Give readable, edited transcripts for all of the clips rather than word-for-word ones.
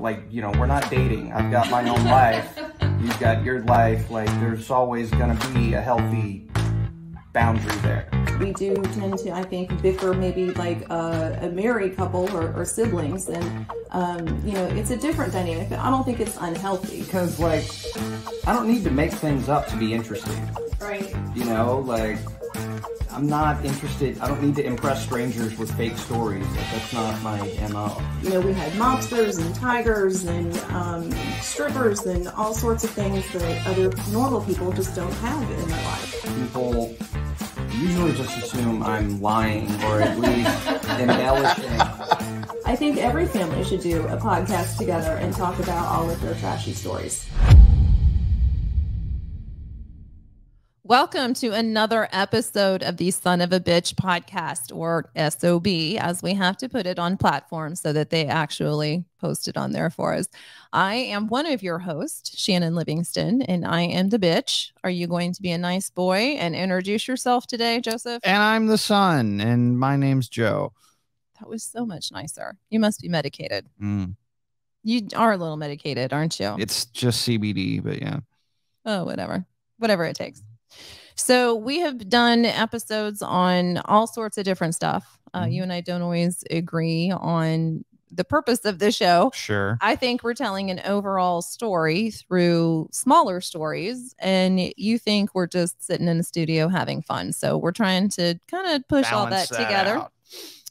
like, you know, we're not dating. I've got my own life. You've got your life. Like, there's always going to be a healthy boundary there. We do tend to, I think, bicker maybe like a married couple or siblings, and you know, it's a different dynamic, but I don't think it's unhealthy. Because, like, I don't need to make things up to be interesting. Right. You know, like, I'm not interested. I don't need to impress strangers with fake stories. Like, that's not my MO. You know, we had mobsters and tigers and strippers and all sorts of things that other normal people just don't have in their life. People usually just assume I'm lying or at least embellishing. I think every family should do a podcast together and talk about all of their trashy stories. Welcome to another episode of the Son of a Bitch podcast, or SOB, as we have to put it on platforms so that they actually post it on there for us. I am one of your hosts, Shannon Livingston, and I am the bitch. Are you going to be a nice boy and introduce yourself today, Joseph? And I'm the son, and my name's Joe. That was so much nicer. You must be medicated. Mm. You are a little medicated, aren't you? It's just CBD, but yeah. Oh, whatever it takes. So we have done episodes on all sorts of different stuff. You and I don't always agree on the purpose of the show. Sure. I think we're telling an overall story through smaller stories, and you think we're just sitting in a studio having fun. So we're trying to kind of push all that together. Out.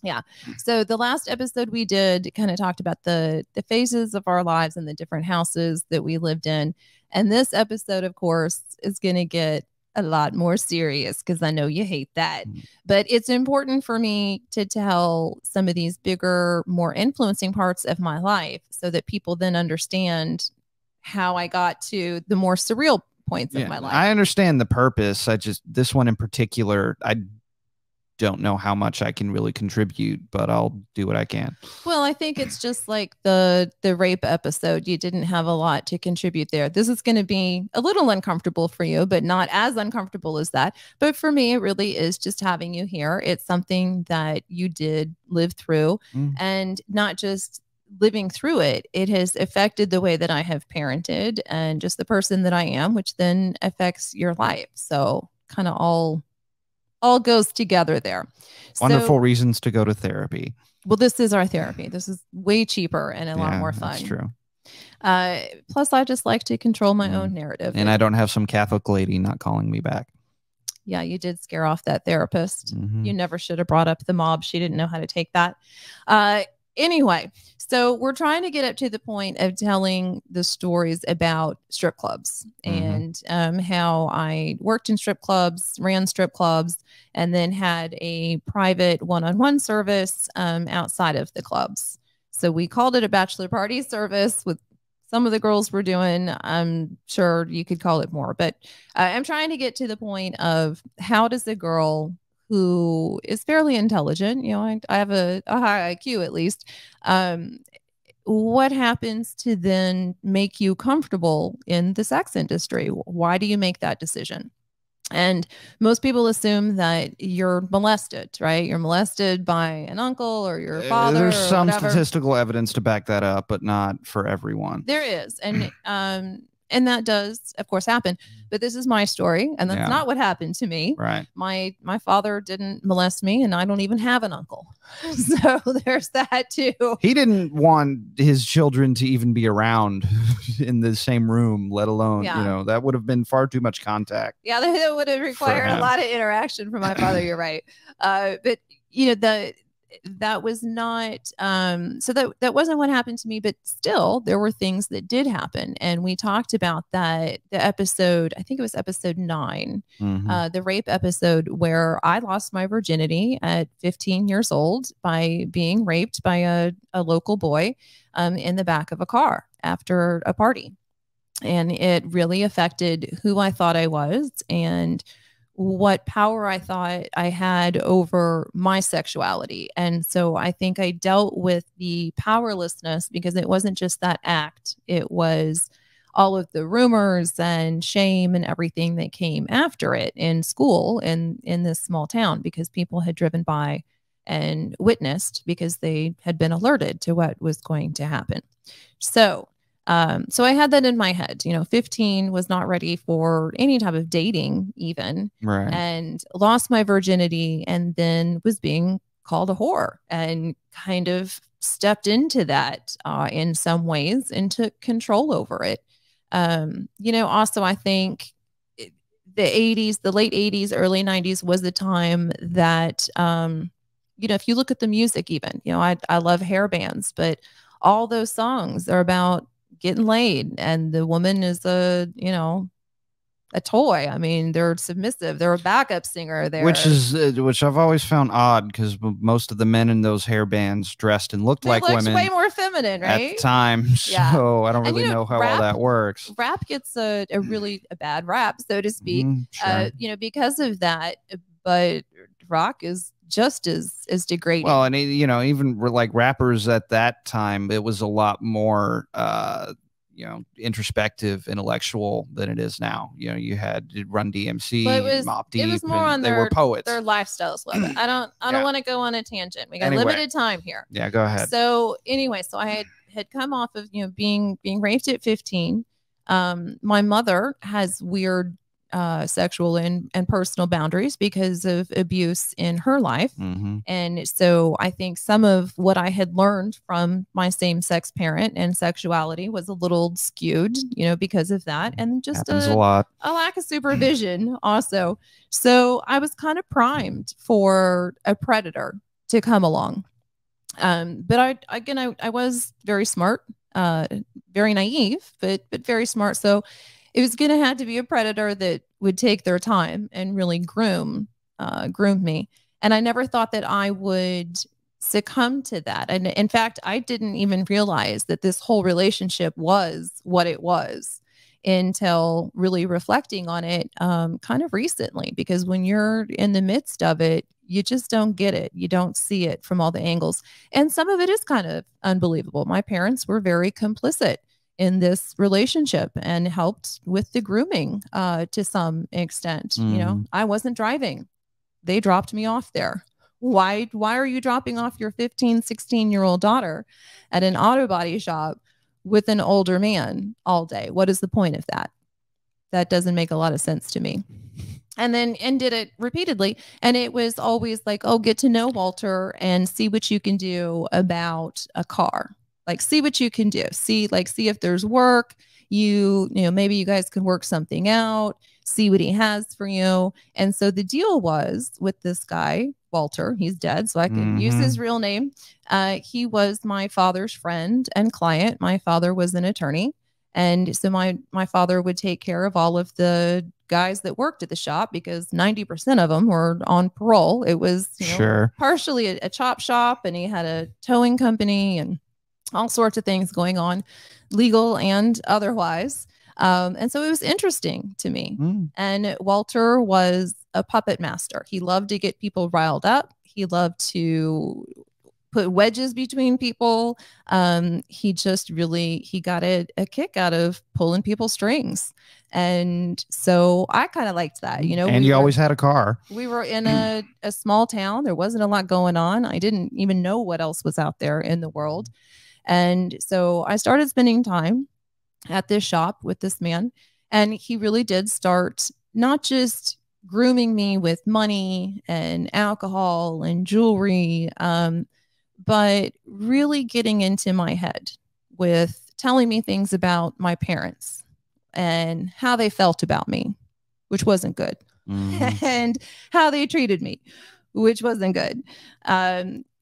Yeah. So the last episode we did kind of talked about the phases of our lives and the different houses that we lived in. And this episode, of course, is going to get a lot more serious because I know you hate that. But it's important for me to tell some of these bigger, more influencing parts of my life so that people then understand how I got to the more surreal points of my life. I understand the purpose. This one in particular, I don't know how much I can really contribute, but I'll do what I can. Well, I think it's just like the rape episode. You didn't have a lot to contribute there. This is going to be a little uncomfortable for you, but not as uncomfortable as that. But for me, it really is just having you here. It's something that you did live through, and not just living through it. It has affected the way that I have parented and just the person that I am, which then affects your life. So kind of all goes together there. Wonderful reasons to go to therapy. Well, this is our therapy. This is way cheaper and a lot more fun. That's true. Plus, I just like to control my own narrative. And I don't have some Catholic lady not calling me back. Yeah, you did scare off that therapist. You never should have brought up the mob. She didn't know how to take that. Anyway, so we're trying to get up to the point of telling the stories about strip clubs and how I worked in strip clubs, ran strip clubs, and then had a private one-on-one service outside of the clubs. So we called it a bachelor party service with some of the girls were doing. I'm sure you could call it more, but I'm trying to get to the point of how does a girl who is fairly intelligent, you know, I have a high IQ at least, what happens to then make you comfortable in the sex industry? Why do you make that decision? And most people assume that you're molested, right? You're molested by an uncle or your father. There's some whatever. statistical evidence to back that up, but not for everyone. There is. And that does, of course, happen. But this is my story, and that's not what happened to me. Right. My father didn't molest me, and I don't even have an uncle. So there's that too. He didn't want his children to even be around in the same room, let alone, you know, that would have been far too much contact. Yeah, that would have required a lot of interaction from my father. You're right. But you know, that was not so that wasn't what happened to me, but still there were things that did happen, and we talked about that the episode, I think it was episode 9, the rape episode, where I lost my virginity at 15 years old by being raped by a local boy in the back of a car after a party, and it really affected who I thought I was and what power I thought I had over my sexuality. And so I think I dealt with the powerlessness because it wasn't just that act. It was all of the rumors and shame and everything that came after it in school and in this small town, because people had driven by and witnessed because they had been alerted to what was going to happen. So so I had that in my head, 15, was not ready for any type of dating even, right. and lost my virginity, and then was being called a whore, and kind of stepped into that in some ways and took control over it. Also I think the 80s, the late 80s, early 90s was the time that, if you look at the music even, I love hair bands, but all those songs are about getting laid, and the woman is a toy. I mean, they're submissive. They're a backup singer there, which I've always found odd, because most of the men in those hair bands dressed and looked like women, way more feminine, right? At the time. Yeah. So I don't really know how all that works. Rap gets a really bad rap, so to speak, sure. Because of that. But rock is just as degrading. Well, and even like rappers at that time, it was a lot more introspective, intellectual than it is now. You had Run DMC, Mobb Deep. It was more on they were poets. Their lifestyles. I don't want to go on a tangent. We got limited time here. Yeah, go ahead. So anyway, I had come off of being raped at 15. My mother has weird sexual and personal boundaries because of abuse in her life. Mm-hmm. And so I think some of what I had learned from my same-sex parent and sexuality was a little skewed, because of that. And just a lack of supervision also. So I was kind of primed for a predator to come along. But I was very smart, very naive, but very smart. So it was going to have to be a predator that would take their time and really groom me. And I never thought that I would succumb to that. And in fact, I didn't even realize that this whole relationship was what it was until really reflecting on it kind of recently, because when you're in the midst of it, you just don't get it. You don't see it from all the angles. And some of it is kind of unbelievable. My parents were very complicit in this relationship and helped with the grooming to some extent. I wasn't driving. They dropped me off there. Why are you dropping off your 15, 16-year-old daughter at an auto body shop with an older man all day? What is the point of that? That doesn't make a lot of sense to me. And did it repeatedly. And it was always like, oh, get to know Walter and see what you can do about a car. Like, see what you can do. See if there's work. Maybe you guys can work something out. See what he has for you. And so the deal was with this guy, Walter. He's dead, so I can use his real name. He was my father's friend and client. My father was an attorney, and so my father would take care of all of the guys that worked at the shop, because 90% of them were on parole. It was partially a chop shop, and he had a towing company and all sorts of things going on, legal and otherwise. And so it was interesting to me. And Walter was a puppet master. He loved to get people riled up. He loved to put wedges between people. He got a kick out of pulling people's strings. And so I kind of liked that, And you always had a car. We were in a small town. There wasn't a lot going on. I didn't even know what else was out there in the world. And so I started spending time at this shop with this man, and he really did start not just grooming me with money and alcohol and jewelry, but really getting into my head with telling me things about my parents and how they felt about me, which wasn't good, and how they treated me, which wasn't good.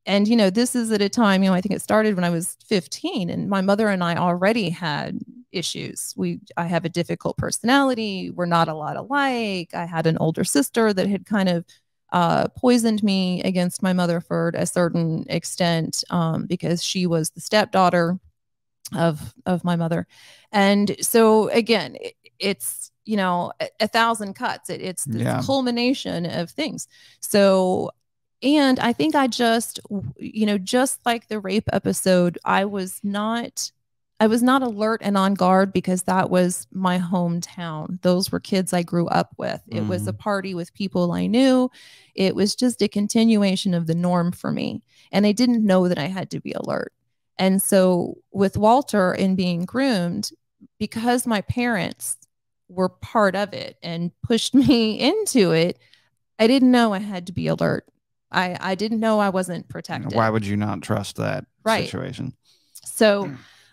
And, this is at a time, I think it started when I was 15, and my mother and I already had issues. I have a difficult personality. We're not a lot alike. I had an older sister that had kind of poisoned me against my mother for a certain extent, because she was the stepdaughter of my mother. And so again, it's, a thousand cuts. It's the culmination of things. So, and I think I just like the rape episode, I was not not alert and on guard because that was my hometown. Those were kids I grew up with. It was a party with people I knew. It was just a continuation of the norm for me. And I didn't know that I had to be alert. And so with Walter and being groomed, because my parents were part of it and pushed me into it, I didn't know I had to be alert. I didn't know I wasn't protected. Why would you not trust that situation? So,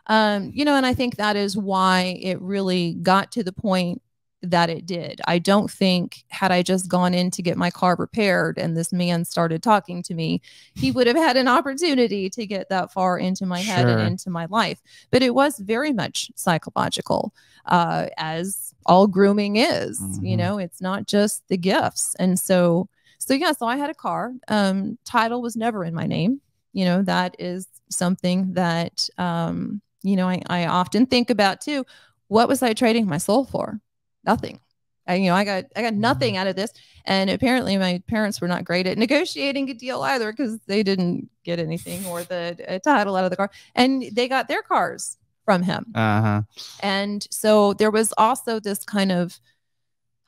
you know, and I think that is why it really got to the point that it did. I don't think had I just gone in to get my car repaired and this man started talking to me, he would have had an opportunity to get that far into my head and into my life. But it was very much psychological, as all grooming is. You know, it's not just the gifts. And so I had a car. Title was never in my name. You know, that is something that, you know, I often think about too. What was I trading my soul for? Nothing. You know, I got nothing out of this. And apparently my parents were not great at negotiating a deal either, because they didn't get anything or the title out of the car, and they got their cars from him. And so there was also this kind of,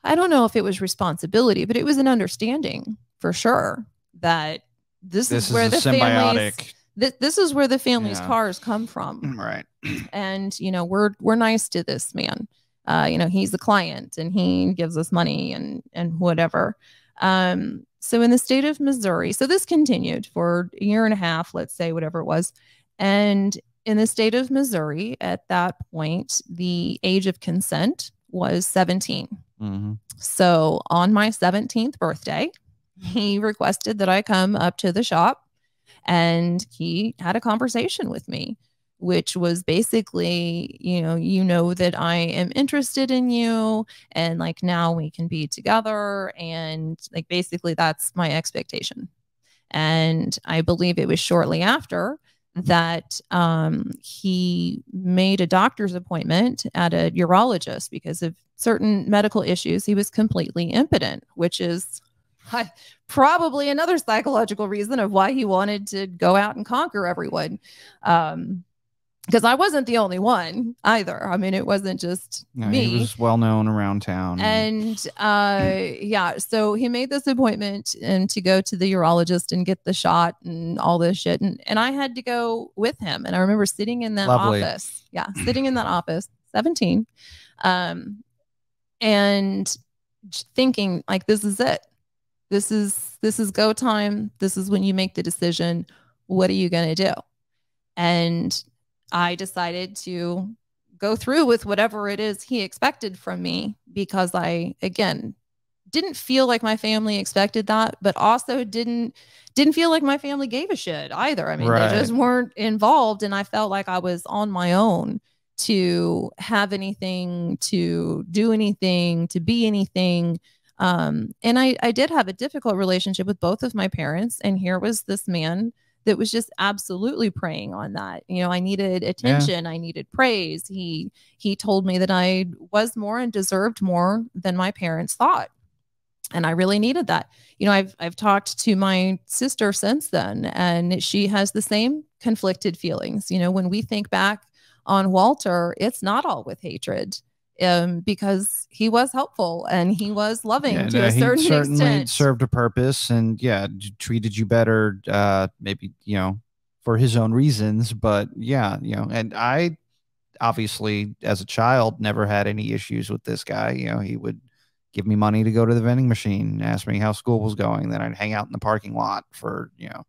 I don't know if it was responsibility, but it was an understanding for sure that this is where the symbiotic. This is where the family's cars come from. Right. And, you know, we're nice to this man. You know, he's a client and he gives us money and whatever. So in the state of Missouri, so this continued for a year and a half, let's say, whatever it was. And in the state of Missouri, at that point, the age of consent was 17. So on my 17th birthday, he requested that I come up to the shop, and he had a conversation with me, which was basically, you know that I am interested in you, and like now we can be together, and like basically that's my expectation. And I believe it was shortly after that he made a doctor's appointment at a urologist because of certain medical issues. He was completely impotent, which is probably another psychological reason of why he wanted to go out and conquer everyone. Because I wasn't the only one either. I mean, it wasn't just me. He was well known around town. And yeah, so he made this appointment and to go to the urologist and get the shot and all this shit. And I had to go with him. And I remember sitting in that office. Yeah, sitting in that office, 17. And thinking like, this is it. This is go time. This is when you make the decision. What are you going to do? And I decided to go through with whatever it is he expected from me, because I, again, didn't feel like my family expected that, but also didn't feel like my family gave a shit either. I mean, they just weren't involved, and I felt like I was on my own to have anything, to do anything, to be anything. And I did have a difficult relationship with both of my parents. And here was this man that was just absolutely preying on that. You know, I needed attention. I needed praise. He told me that I was more and deserved more than my parents thought. And I really needed that. You know, I've talked to my sister since then, and she has the same conflicted feelings. You know, when we think back on Walter, it's not all with hatred. Because he was helpful and he was loving to a certain he certainly extent. Served a purpose, and treated you better, maybe, you know, for his own reasons. But yeah, you know, and I obviously as a child never had any issues with this guy. You know, he would give me money to go to the vending machine, ask me how school was going. Then I'd hang out in the parking lot for, you know,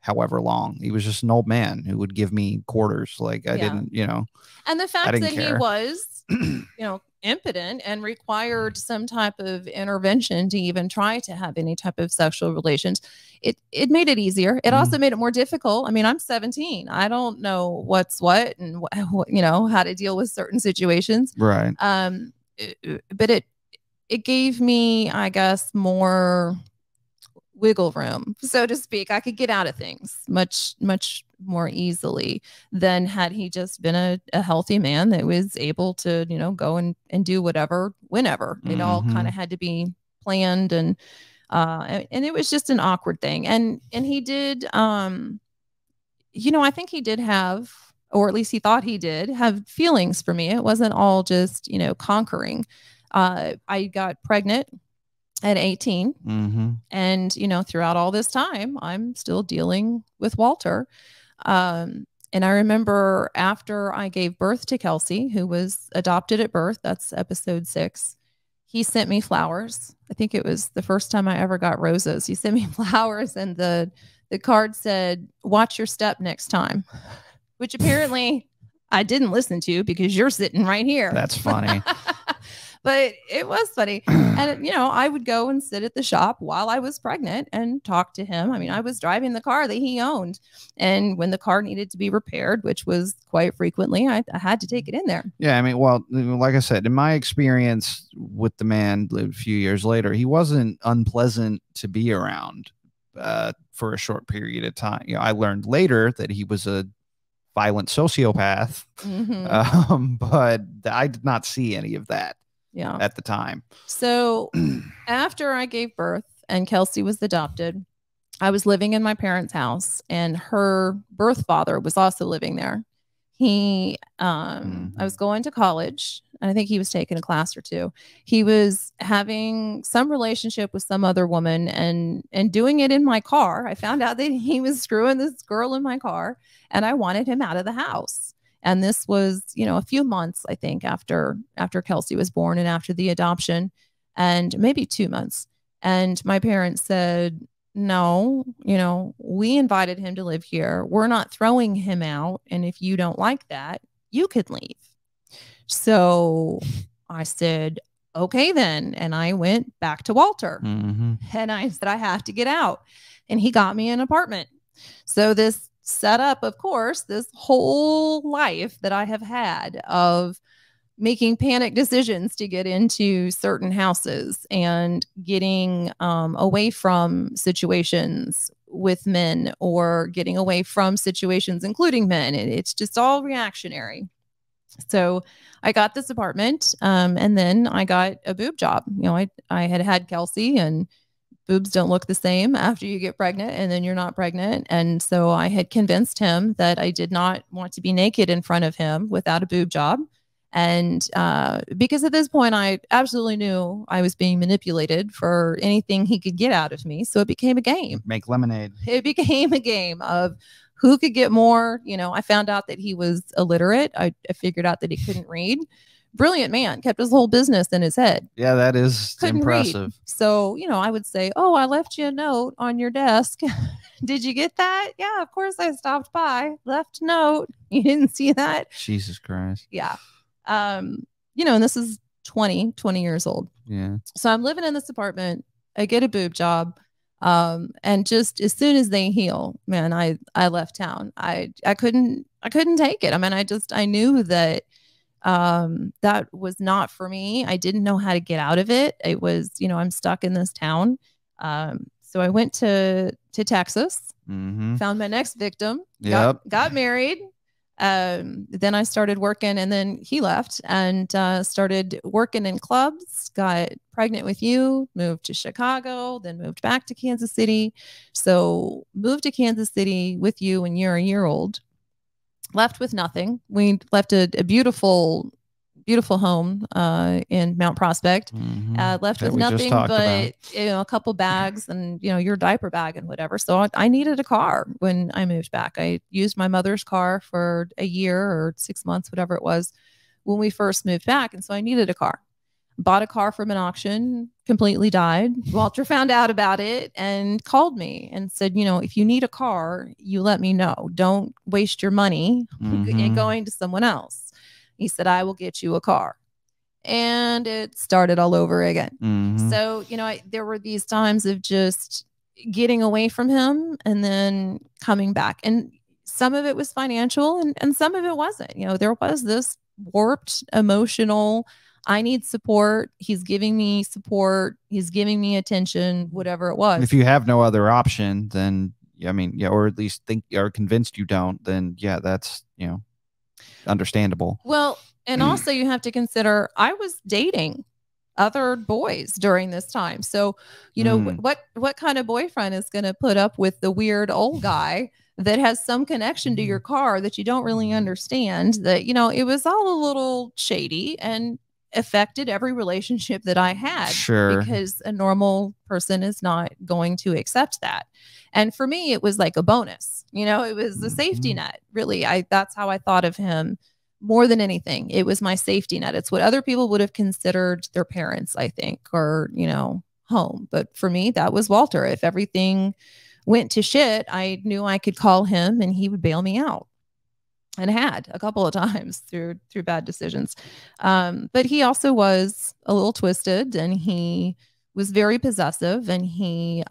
however long. He was just an old man who would give me quarters. Like I didn't, you know. And the fact that he was, you know, impotent and required some type of intervention to even try to have any type of sexual relations, it made it easier. It also made it more difficult. I mean, I'm 17. I don't know what's what and what, you know, how to deal with certain situations. Right. But it gave me, I guess, more wiggle room, so to speak. I could get out of things much more easily than had he just been a healthy man that was able to, you know, go and do whatever, whenever. It all kind of had to be planned, and it was just an awkward thing. And he did, you know, I think he did have or at least he thought he did, have feelings for me. It wasn't all just, conquering. I got pregnant at 18. Mm-hmm. And, throughout all this time, I'm still dealing with Walter. And I remember after I gave birth to Kelsey, who was adopted at birth, that's episode 6, he sent me flowers. I think it was the first time I ever got roses. He sent me flowers, and the card said, "Watch your step next time," which apparently I didn't listen to because you're sitting right here. That's funny. But it was funny. And, I would go and sit at the shop while I was pregnant and talk to him. I mean, I was driving the car that he owned. And when the car needed to be repaired, which was quite frequently, I had to take it in there. Yeah. I mean, well, like I said, in my experience with the man a few years later, he wasn't unpleasant to be around for a short period of time. I learned later that he was a violent sociopath, but I did not see any of that. Yeah. At the time. So after I gave birth and Kelsey was adopted, I was living in my parents' house, and her birth father was also living there. I was going to college, and I think he was taking a class or two. He was having some relationship with some other woman and doing it in my car. I found out that he was screwing this girl in my car, and I wanted him out of the house. And this was, a few months, I think, after Kelsey was born and after the adoption, and maybe 2 months. And my parents said, "No, we invited him to live here. We're not throwing him out. And if you don't like that, you could leave." So I said, "Okay, then." And I went back to Walter. And I said, "I have to get out." And he got me an apartment. So this set up, of course, this whole life that I have had of making panic decisions to get into certain houses and getting away from situations with men, or getting away from situations including men. It's just all reactionary. So I got this apartment, and then I got a boob job. I had Kelsey, and boobs don't look the same after you get pregnant and then you're not pregnant. And so I had convinced him that I did not want to be naked in front of him without a boob job. And because at this point, I absolutely knew I was being manipulated for anything he could get out of me. So it became a game. Make lemonade. It became a game of who could get more. I found out that he was illiterate. I figured out that he couldn't read. Brilliant man, kept his whole business in his head. Yeah, that is impressive. Read. So, I would say, "Oh, I left you a note on your desk. Did you get that?" "Yeah, of course I stopped by, left a note. You didn't see that?" Jesus Christ. Yeah. And this is 20 years old. Yeah. So I'm living in this apartment. I get a boob job. And just as soon as they heal, man, I left town. I couldn't take it. I mean, I knew that that was not for me. I didn't know how to get out of it. It was, I'm stuck in this town. So I went to Texas, found my next victim, got married. Then I started working, and then he left, and started working in clubs, got pregnant with you, moved to Chicago, then moved back to Kansas City. So moved to Kansas City with you when you're a year old. Left with nothing. We left a beautiful home in Mount Prospect. Left with nothing but a couple bags and your diaper bag and whatever. So I needed a car when I moved back. I used my mother's car for a year or 6 months, whatever it was, when we first moved back, and so I needed a car. Bought a car from an auction, completely died. Walter found out about it and called me and said, "If you need a car, you let me know. Don't waste your money going to someone else." He said, "I will get you a car." And it started all over again. So, there were these times of just getting away from him and then coming back. And some of it was financial and some of it wasn't. There was this warped emotional, I need support. He's giving me support. He's giving me attention, whatever it was. If you have no other option, then, or at least think or convinced you don't, then that's, understandable. Well, and also you have to consider I was dating other boys during this time. So, you know, what kind of boyfriend is going to put up with the weird old guy that has some connection to your car that you don't really understand? That, you know, it was all a little shady and affected every relationship that I had. Sure. Because a normal person is not going to accept that. And for me, it was like a bonus. You know, it was the safety net. Really, that's how I thought of him more than anything. It was my safety net. It's what other people would have considered their parents, I think, or, you know, home. But for me, that was Walter. If everything went to shit, I knew I could call him and he would bail me out. And had a couple of times through bad decisions. But he also was a little twisted, and he was very possessive, and he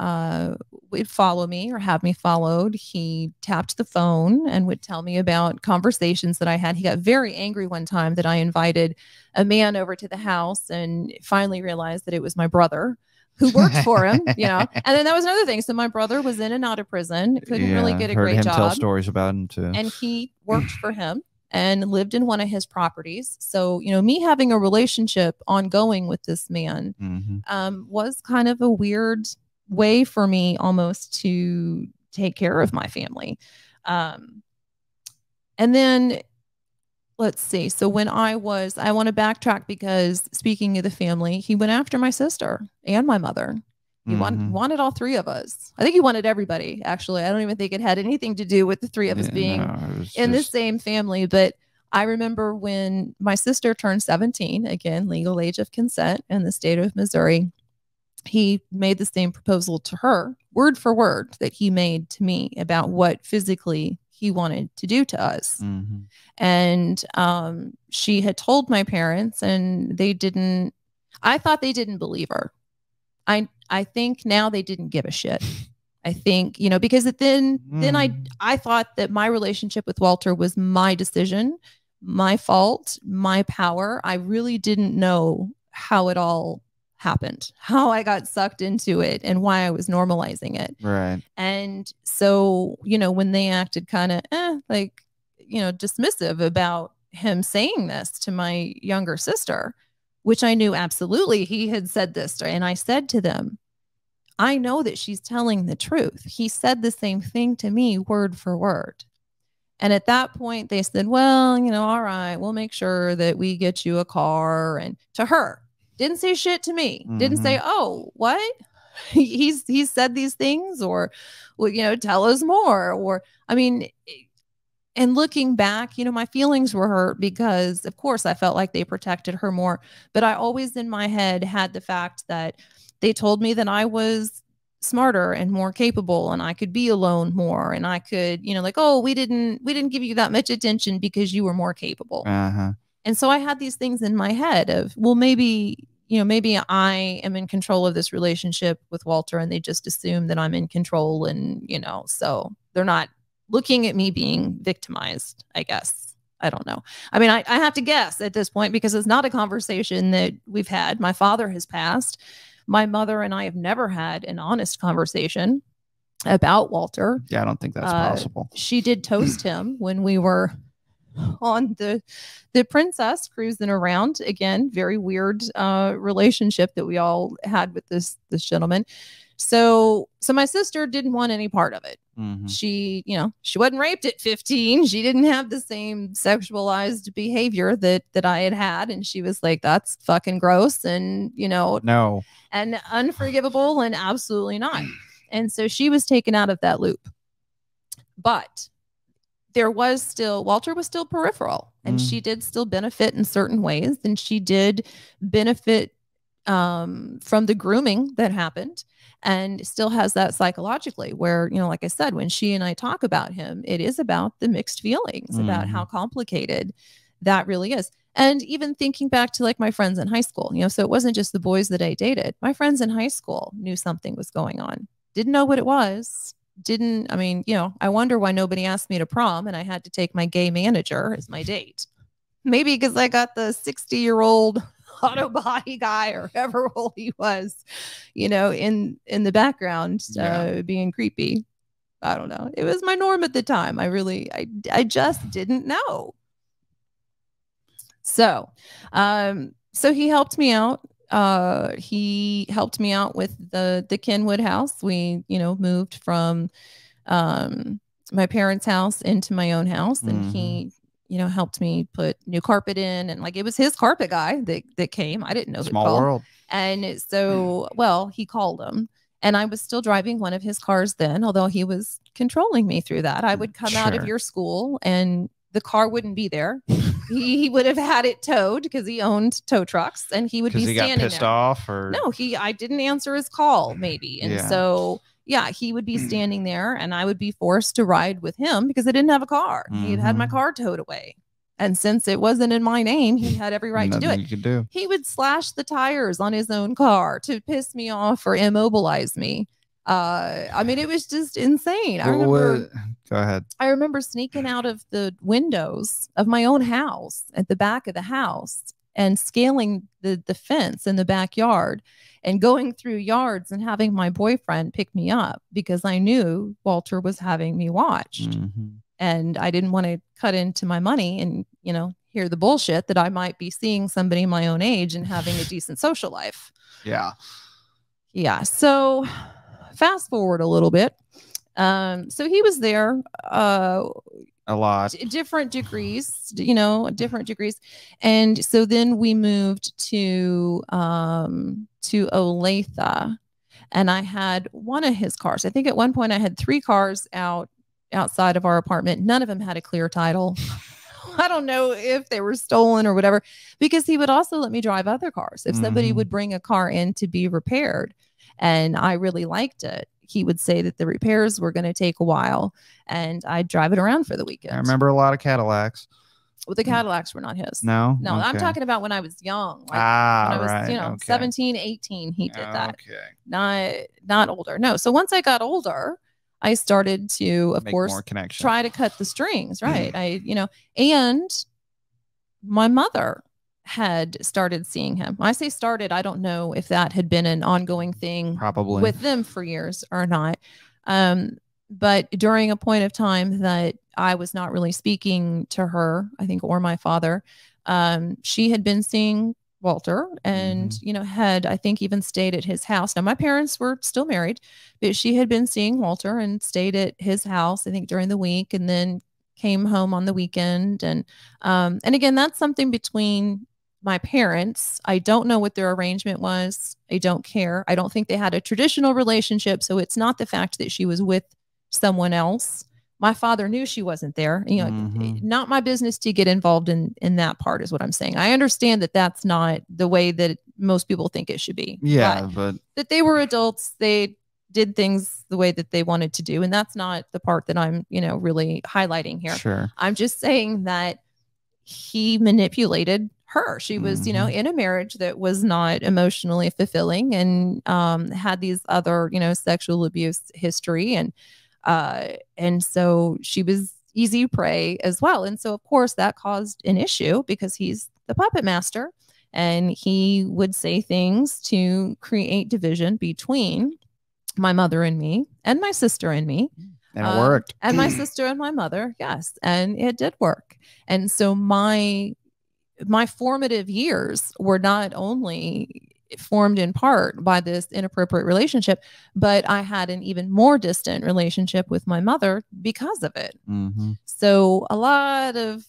would follow me or have me followed. He tapped the phone and would tell me about conversations that I had. He got very angry one time that I invited a man over to the house and finally realized that it was my brother who worked for him, you know. And then that was another thing. So my brother was in and out of prison, couldn't really get a heard great him job. Tell stories about him too. And he worked for him and lived in one of his properties. So, you know, me having a relationship ongoing with this man was kind of a weird way for me almost to take care of my family. And then let's see. So when I want to backtrack, because speaking of the family, he went after my sister and my mother. He wanted all three of us. I think he wanted everybody, actually. I don't even think it had anything to do with the three of us being in the same family. But I remember when my sister turned 17, again, legal age of consent in the state of Missouri, he made the same proposal to her, word for word, that he made to me about what physically he wanted to do to us. And she had told my parents, and I thought they didn't believe her. I think now they didn't give a shit. I think, you know, because then I thought that my relationship with Walter was my decision, my fault, my power. I really didn't know how it all happened, how I got sucked into it, and why I was normalizing it. Right. And so, you know, when they acted kind of like, you know, dismissive about him saying this to my younger sister, which I knew absolutely he had said this. And I said to them, I know that she's telling the truth. He said the same thing to me, word for word. And at that point, they said, well, you know, all right, we'll make sure that we get you a car. And to her, didn't say shit to me. Didn't say, oh, what? He's said these things, or, well, you know, tell us more. Or, I mean, and looking back, you know, my feelings were hurt because, of course, I felt like they protected her more. But I always in my head had the fact that they told me that I was smarter and more capable, and I could be alone more, and I could, you know, like, oh, we didn't give you that much attention because you were more capable. And so I had these things in my head of, well, maybe, you know, maybe I am in control of this relationship with Walter, and they just assume that I'm in control, and, you know, so they're not looking at me being victimized, I guess. I don't know. I mean, I have to guess at this point, because it's not a conversation that we've had. My father has passed. My mother and I have never had an honest conversation about Walter. Yeah, I don't think that's possible. She did toast him when we were on the Princess cruising around. Again, very weird relationship that we all had with this gentleman. So my sister didn't want any part of it. She, you know, she wasn't raped at 15. She didn't have the same sexualized behavior that I had. And she was like, that's fucking gross. And, you know, no, and unforgivable, and absolutely not. And so she was taken out of that loop. But there was still, Walter was still peripheral, and she did still benefit in certain ways. And she did benefit from the grooming that happened, and still has that psychologically, where, you know, like I said, when she and I talk about him, it is about the mixed feelings about how complicated that really is. And even thinking back to like my friends in high school, you know, so it wasn't just the boys that I dated. My friends in high school knew something was going on. Didn't know what it was. I mean, you know, I wonder why nobody asked me to prom and I had to take my gay manager as my date. Maybe because I got the 60-year-old auto body guy, or however old he was, you know, in the background, being creepy. I don't know. It was my norm at the time. I just didn't know. So he helped me out he helped me out with the Kenwood house. We, moved from my parents' house into my own house, and he, helped me put new carpet in, and like it was his carpet guy that came. I didn't know who to Small call. world. And so, well, he called him, and I was still driving one of his cars then, although he was controlling me through that. I would come out of your school and the car wouldn't be there. He would have had it towed because he owned tow trucks, and he would be standing there. Got pissed off, or no, I didn't answer his call, maybe, and so yeah, he would be standing there, and I would be forced to ride with him because I didn't have a car. He had my car towed away, and since it wasn't in my name, he had every right to do it. You could do. He would slash the tires on his own car to piss me off or immobilize me. I mean, it was just insane. Go ahead. I remember sneaking out of the windows of my own house at the back of the house and scaling the fence in the backyard and going through yards and having my boyfriend pick me up because I knew Walter was having me watched. And I didn't want to cut into my money and, hear the bullshit that I might be seeing somebody my own age and having a decent social life. Yeah. Yeah. So fast forward a little bit. So he was there a lot, different degrees, different degrees. And so then we moved to Olathe, and I had one of his cars. I think at one point I had 3 cars outside of our apartment. None of them had a clear title. I don't know if they were stolen or whatever, because he would also let me drive other cars. If somebody would bring a car in to be repaired and I really liked it, he would say that the repairs were going to take a while and I'd drive it around for the weekend. I remember a lot of Cadillacs. Well, the Cadillacs were not his. No? No, Okay. I'm talking about when I was young. Like when I was, right. 17, 18, he did that. Okay. Not older. No. So once I got older, I started to, of course, try to cut the strings, right? And my mother had started seeing him. I say started, I don't know if that had been an ongoing thing probably with them for years or not. But during a point of time that I was not really speaking to her, I think, or my father, she had been seeing Walter and, had, I think, even stayed at his house. Now, my parents were still married, but she had been seeing Walter and stayed at his house, I think, during the week, and then came home on the weekend. And again, that's something between my parents. I don't know what their arrangement was. I don't care. I don't think they had a traditional relationship. So it's not the fact that she was with someone else. My father knew she wasn't there. Not my business to get involved in that part is what I'm saying. I understand that that's not the way that most people think it should be. Yeah, but that they were adults, they did things the way that they wanted to do. And that's not the part that I'm, really highlighting here. Sure. I'm just saying that he manipulated her. She was, in a marriage that was not emotionally fulfilling and had these other, sexual abuse history. And so she was easy prey as well. And so, of course, that caused an issue because he's the puppet master and he would say things to create division between my mother and me and my sister and me. And it worked. And my sister and my mother. Yes. And it did work. And so my formative years were not only formed in part by this inappropriate relationship, but I had an even more distant relationship with my mother because of it. So a lot of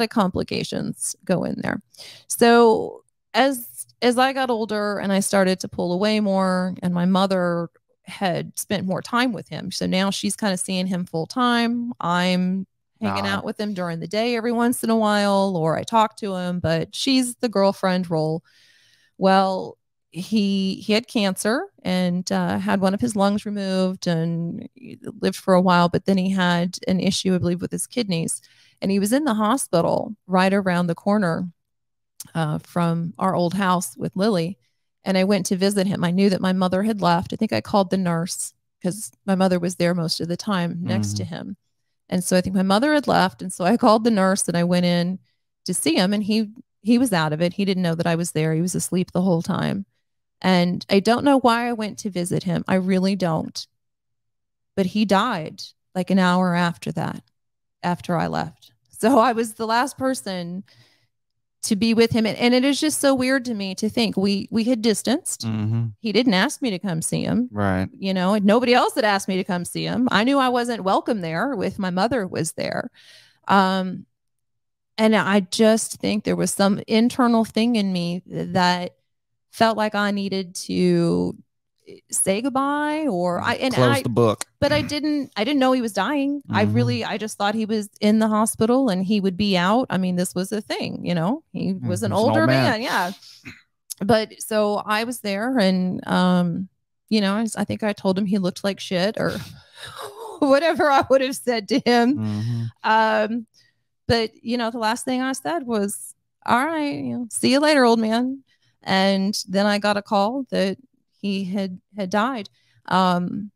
complications go in there. So as I got older and I started to pull away more, and my mother had spent more time with him, so now she's kind of seeing him full time. I'm hanging out with him during the day every once in a while, or I talk to him, but she's the girlfriend role. Well, he had cancer and had one of his lungs removed and lived for a while, but then he had an issue, I believe, with his kidneys, and he was in the hospital right around the corner from our old house with Lily. And I went to visit him. I knew that my mother had left. I think I called the nurse because my mother was there most of the time next to him. And so I think my mother had left. And so I called the nurse and I went in to see him, and he was out of it. He didn't know that I was there. He was asleep the whole time. And I don't know why I went to visit him. I really don't. But he died like an hour after that, after I left. So I was the last person to be with him. And it is just so weird to me to think we had distanced. He didn't ask me to come see him. Right. You know, and nobody else had asked me to come see him. I knew I wasn't welcome there if my mother was there. And I just think there was some internal thing in me that felt like I needed to say goodbye, or close the book. But I didn't know he was dying. I just thought he was in the hospital and he would be out. I mean, this was a thing, you know, he was an older man. Yeah. But so I was there, and you know, I think I told him he looked like shit, or whatever I would have said to him. But you know, the last thing I said was, all right, you know, see you later, old man. And then I got a call that he had died. And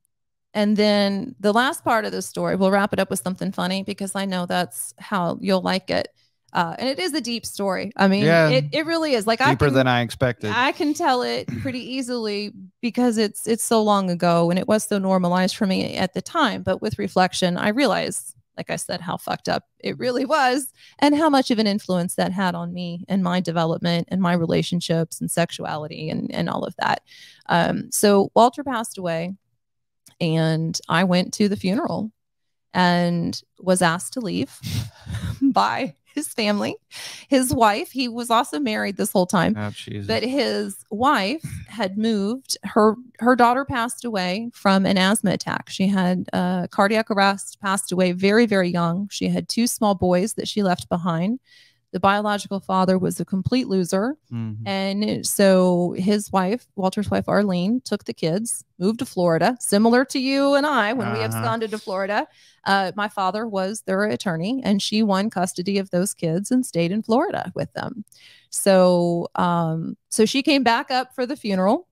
then the last part of the story, we'll wrap it up with something funny, because I know that's how you'll like it. And it is a deep story. I mean, it really is, like, deeper than I expected. I can tell it pretty easily because it's so long ago and it was so normalized for me at the time. But with reflection, I realize, like I said, how fucked up it really was, and how much of an influence that had on me and my development and my relationships and sexuality and all of that. So Walter passed away, and I went to the funeral and was asked to leave by his family. His wife, he was also married this whole time, but his wife had moved. Her daughter passed away from an asthma attack. She had cardiac arrest, passed away very, very young. She had 2 small boys that she left behind. The biological father was a complete loser. And so his wife, Walter's wife, Arlene, took the kids, moved to Florida, similar to you and I when we absconded to Florida. My father was their attorney, and she won custody of those kids and stayed in Florida with them. So, so she came back up for the funeral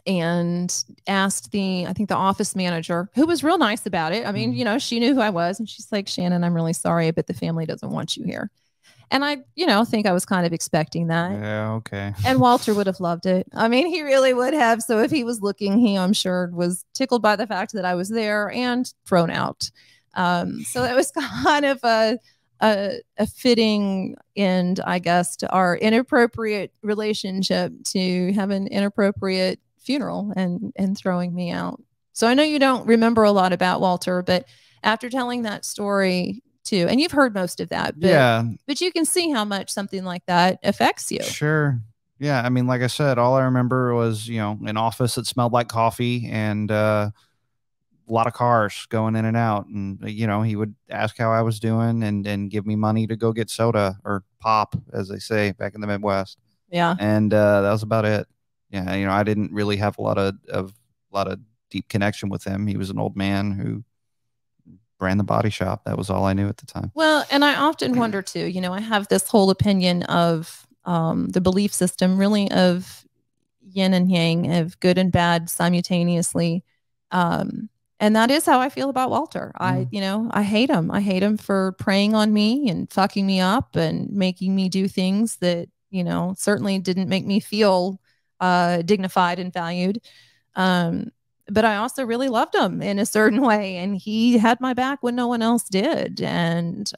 and asked I think the office manager, who was real nice about it. I mean, you know, she knew who I was, and she's like, Shannon, I'm really sorry, but the family doesn't want you here. And I, you know, think I was kind of expecting that. Yeah, okay. And Walter would have loved it. I mean, he really would have. So if he was looking, he, I'm sure, was tickled by the fact that I was there and thrown out. So it was kind of a fitting end, I guess, to our inappropriate relationship, to have an inappropriate funeral and throwing me out. So I know you don't remember a lot about Walter, but after telling that story too, and you've heard most of that, but you can see how much something like that affects you. Sure. Yeah. I mean, like I said, all I remember was, you know, an office that smelled like coffee, and a lot of cars going in and out. And, you know, he would ask how I was doing and give me money to go get soda, or pop, as they say back in the Midwest. Yeah. And that was about it. Yeah. You know, I didn't really have a lot of deep connection with him. He was an old man who ran the body shop. That was all I knew at the time. Well, and I often wonder too, you know, I have this whole opinion of the belief system, really, of yin and yang, of good and bad simultaneously. And that is how I feel about Walter. You know, I hate him. I hate him for preying on me and fucking me up and making me do things that, you know, certainly didn't make me feel dignified and valued. But I also really loved him in a certain way, and he had my back when no one else did. And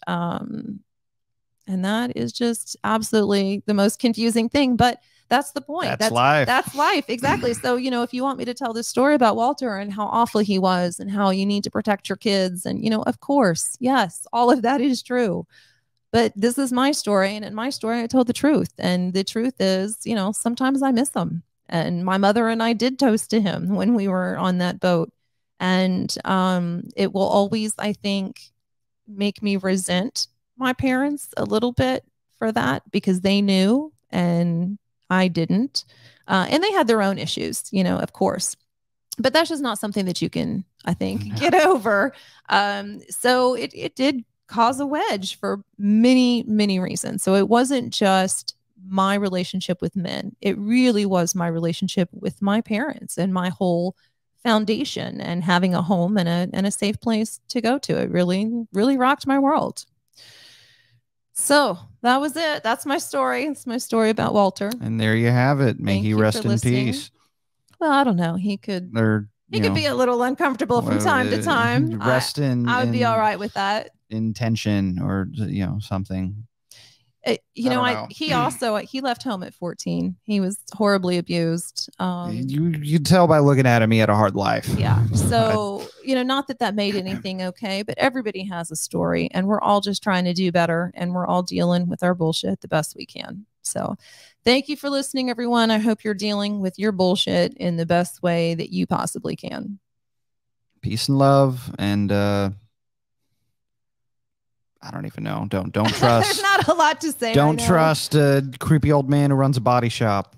that is just absolutely the most confusing thing. But that's the point. That's life. That's life. Exactly. So, you know, if you want me to tell this story about Walter and how awful he was and how you need to protect your kids, and, you know, of course, yes, all of that is true. But this is my story. And in my story, I told the truth. And the truth is, you know, sometimes I miss him. And my mother and I did toast to him when we were on that boat. And it will always, I think, make me resent my parents a little bit for that, because they knew and I didn't. And they had their own issues, you know, of course. But that's just not something that you can, I think, get over. So it did cause a wedge for many, many reasons. So it wasn't just my relationship with men. It really was my relationship with my parents and my whole foundation, and having a home and a safe place to go to. It really, really rocked my world. So that was it. That's my story. It's my story about Walter. And there you have it. May he rest in peace. Well, I don't know. He could be a little uncomfortable from time to time. Rest in. I would be all right with that. Intention, or, you know, something. He left home at 14. He was horribly abused. You tell by looking at him, he had a hard life. Yeah. So, not that made anything okay, but everybody has a story, and we're all just trying to do better, and we're all dealing with our bullshit the best we can. So thank you for listening, everyone. I hope you're dealing with your bullshit in the best way that you possibly can. Peace and love. And, I don't even know. Don't trust. There's not a lot to say. Don't trust a creepy old man who runs a body shop.